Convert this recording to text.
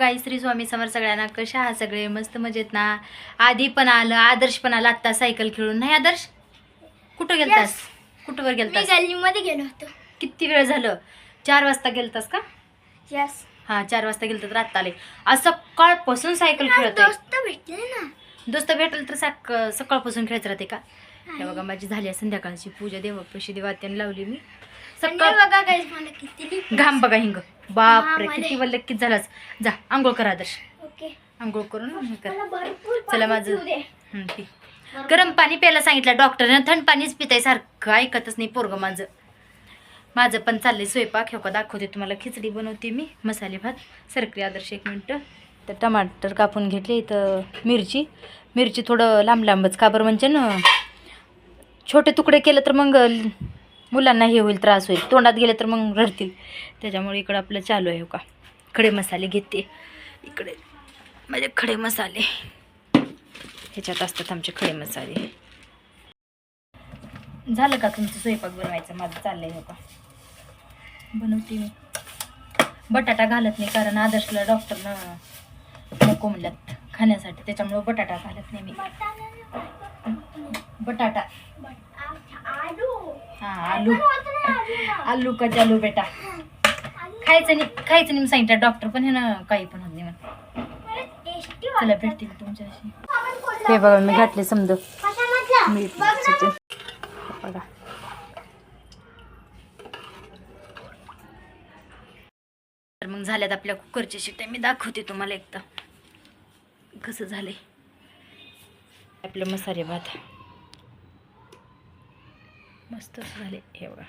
गाई श्री स्वामी समर सगळ्यांना. कशा आहात सगळे? मस्त मजेत ना? आधी पण आलं, आदर्श पण आला आत्ता सायकल खेळून. नाही आदर्श, कुठं गेलतास? कुठं वर गेलतास? गल्लीमध्ये गेलो होतो. किती वेळ झालं? 4 वाजता गेलतास का? यस. हा 4 वाजता गेलत तर आत्ता आले. आज सकाळपासून सायकल खेळत आहे. दोस्त भेटले ना. दोस्त भेटलं तर सकाळपासून खेळत राहते का? हे बघा माझी झाली आहे संध्याकाळची पूजा. देवापाशी देवात्याने लावली मी. सकाळ बघा गाईस मला किती घाम बघा हिंग. बापरे मला- किती वल्ल किती झालाच. जा आंघोळ कर आदर्श. ओके. आंघोळ करून हे कर. मला भरपूर चला पाणी माझं पिऊ दे. पी. गरम पाणी प्यायला सांगितलं डॉक्टरने. थंड पाणीच पिताय सारखं. ऐकतच नाही पोरग माझं पण चाललंय स्वयंपाक. हे का दाखवते तुम्हाला. खिचडी बनवते मी, मसाले भात. सरकरी आदर्श 1 मिनटं. तर टमाटर कापून घेतले. इथं मिरची थोडं लांब लांबच का बरं म्हणजे ना छोटे तुकडे केलं तर मग मुलांना हे होईल, त्रास होईल. तोंडात गेले तर मग रडतील. त्याच्यामुळे इकडं आपलं चालू आहे. हो का खडे मसाले घेते. इकडे माझे खडे मसाले ह्याच्यात असतात आमचे खडे मसाले. झालं का तुमचं स्वयंपाक बनवायचं? माझं चाललंय. हो का बनवते मी. बटाटा घालत नाही कारण आदर्शला डॉक्टरनं नको म्हणल्यात खाण्यासाठी. त्याच्यामुळे बटाटा घालत नाही मी. बटाटा हाँ आलू का चालू बेटा. खायचं नाही सांगितलं डॉक्टर. पण हे ना काही पण होत नाही म्हणून. चला भेटते तुमच्याशी. हे बघा मी घातले समजा मीठ बघा. तर मग झाल्यात आपल्या कुकरच्या शिट्ट्या. मी दाखवते तुम्हाला एकदा कसं झालंय आपलं मसाले भात. मस्त झाले हे बघा.